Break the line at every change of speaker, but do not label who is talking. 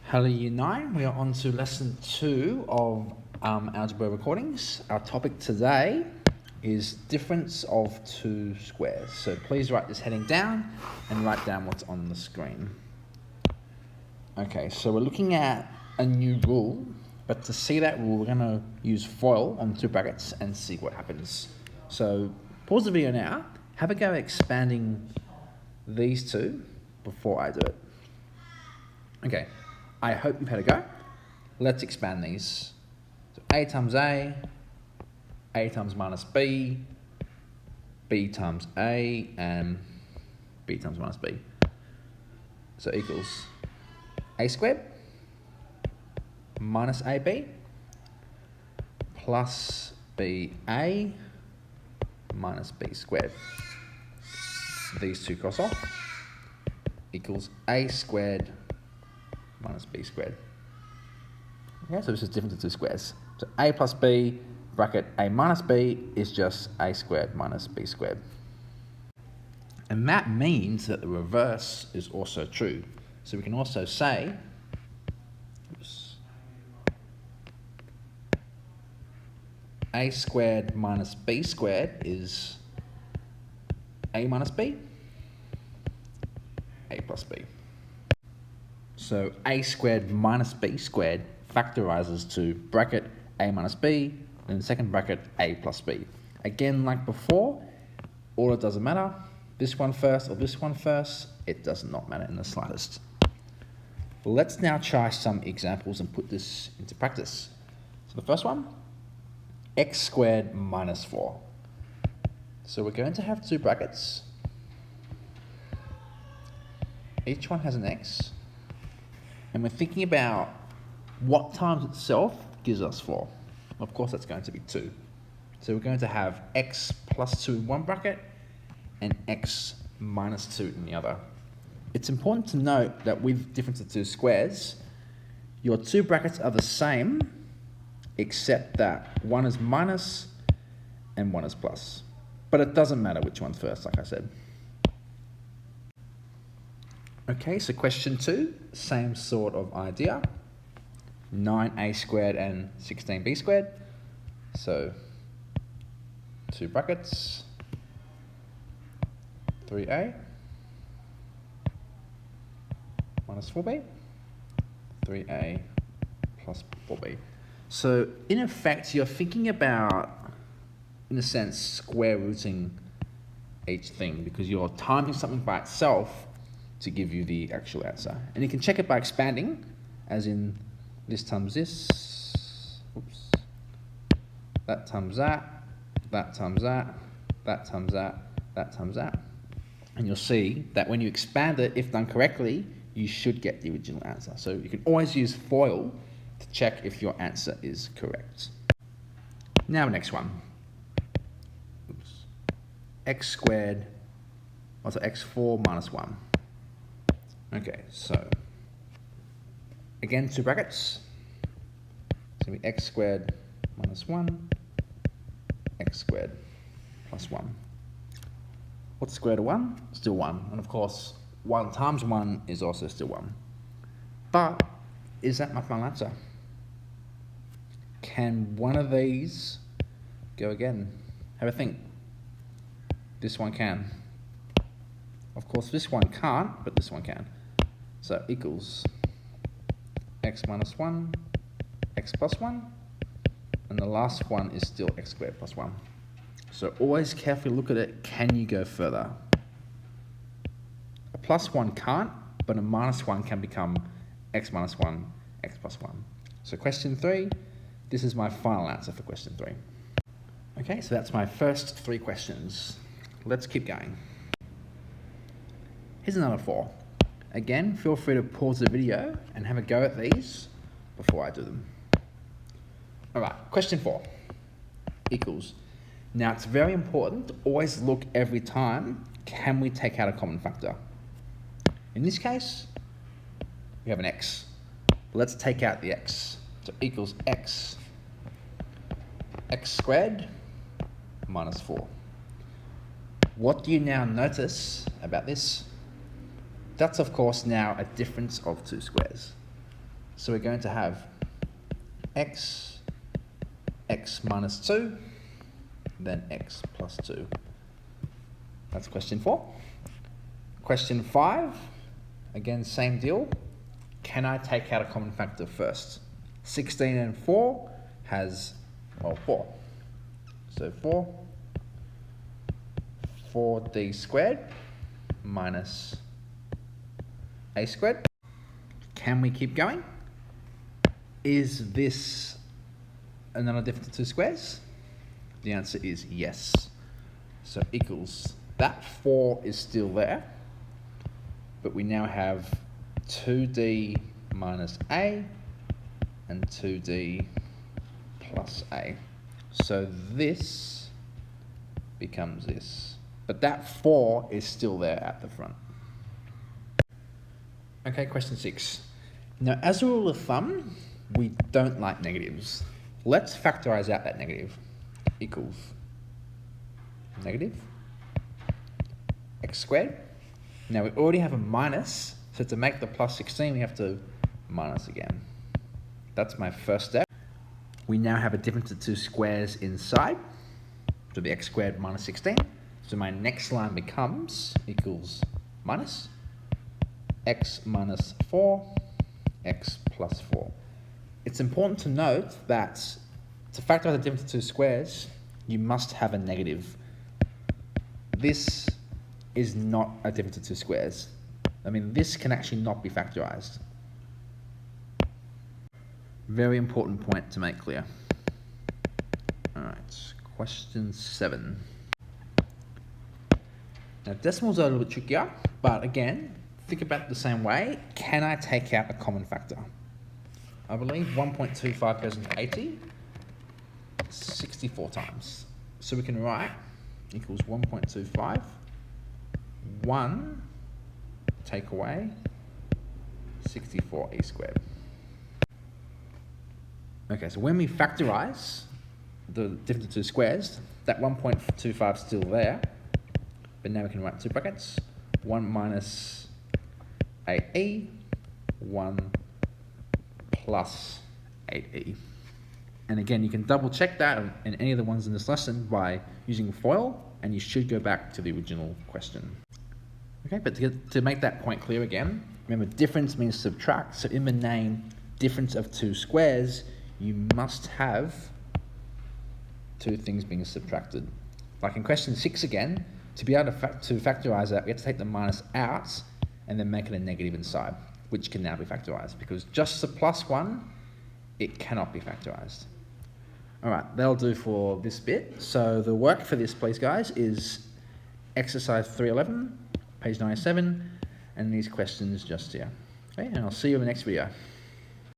Hello Year 9, we are on to lesson 2 of algebra recordings. Our topic today is difference of two squares. So please write this heading down and write down what's on the screen. Okay, so we're looking at a new rule, but to see that rule, we're going to use FOIL on two brackets and see what happens. So pause the video now, have a go at expanding these two before I do it. Okay. I hope you've had a go. Let's expand these. So A times A times minus B times A, and B times minus B. So equals A squared minus AB plus BA minus B squared. These two cross off, equals A squared minus B squared. Okay, so this is difference of two squares. So A plus B bracket A minus B is just A squared minus B squared. And that means that the reverse is also true. So we can also say, A squared minus B squared is A minus B, A plus B. So A squared minus B squared factorizes to bracket A minus B, then second bracket A plus B. Again, like before, order doesn't matter. This one first or this one first, it does not matter in the slightest. Let's now try some examples and put this into practice. So the first one, x squared minus 4. So we're going to have two brackets. Each one has an x. And we're thinking about what times itself gives us 4. Of course, that's going to be 2. So we're going to have x plus 2 in one bracket and x minus 2 in the other. It's important to note that with difference of two squares, your two brackets are the same, except that one is minus and one is plus. But it doesn't matter which one's first, like I said. Okay, so question 2, same sort of idea. 9a squared and 16b squared. So, two brackets. 3a minus 4b. 3a plus 4b. So, in effect, you're thinking about, in a sense, square rooting each thing because you're timing something by itself to give you the actual answer. And you can check it by expanding, as in this times this, oops, that times that, that times that, that times that, that times that. And you'll see that when you expand it, if done correctly, you should get the original answer. So you can always use FOIL to check if your answer is correct. Now next one. Oops. X squared, also x4 minus 1. Okay, so again, two brackets. It's going to be x squared minus 1, x squared plus 1. What's the square root of 1? Still 1. And of course, 1 times 1 is also still 1. But is that my final answer? Can one of these go again? Have a think. This one can. Of course, this one can't, but this one can. So equals x minus 1, x plus 1, and the last one is still x squared plus 1. So always carefully look at it. Can you go further? A plus 1 can't, but a minus 1 can become x minus 1, x plus 1. So question 3, this is my final answer for question 3. Okay, so that's my first 3 questions. Let's keep going. Here's another 4. Again, feel free to pause the video and have a go at these before I do them. Alright, question 4 equals. Now it's very important to always look every time, can we take out a common factor? In this case, we have an x. Let's take out the x. So equals x squared minus 4. What do you now notice about this? That's of course now a difference of two squares. So we're going to have x minus 2, then x plus 2. That's question 4. Question 5, again, same deal. Can I take out a common factor first? 16 and 4 has, well, 4. So 4d squared minus a squared. Can we keep going? Is this another difference of 2 squares? The answer is yes. So equals, that 4 is still there, but we now have 2d minus a and 2d plus a. So this becomes this, but that 4 is still there at the front. Okay, question 6. Now, as a rule of thumb, we don't like negatives. Let's factorize out that negative. Equals negative x squared. Now we already have a minus, so to make the plus 16 we have to minus again. That's my first step. We now have a difference of 2 squares inside, so the x squared minus 16. So my next line becomes equals minus x minus 4, x plus 4. It's important to note that to factorize the difference of 2 squares, you must have a negative. This is not a difference of 2 squares. I mean, this can actually not be factorized. Very important point to make clear. All right, question 7. Now, decimals are a little bit trickier, but again, think about it the same way. Can I take out a common factor? I believe 1.25 goes into 80 64 times. So we can write equals 1.25, 1 take away 64e squared. Okay, so when we factorize the difference of 2 squares, that 1.25 is still there, but now we can write 2 brackets, 1 minus 8e, 1 plus 8e. And again, you can double check that in any of the ones in this lesson by using FOIL, and you should go back to the original question. Okay, but to make that point clear again, remember difference means subtract, so in the name difference of 2 squares, you must have 2 things being subtracted. Like in question 6 again, to be able to factorize that, we have to take the minus out and then make it a negative inside, which can now be factorized, because just the plus 1, it cannot be factorized. All right, that'll do for this bit. So the work for this, please, guys, is exercise 311, page 97, and these questions just here. Okay, and I'll see you in the next video.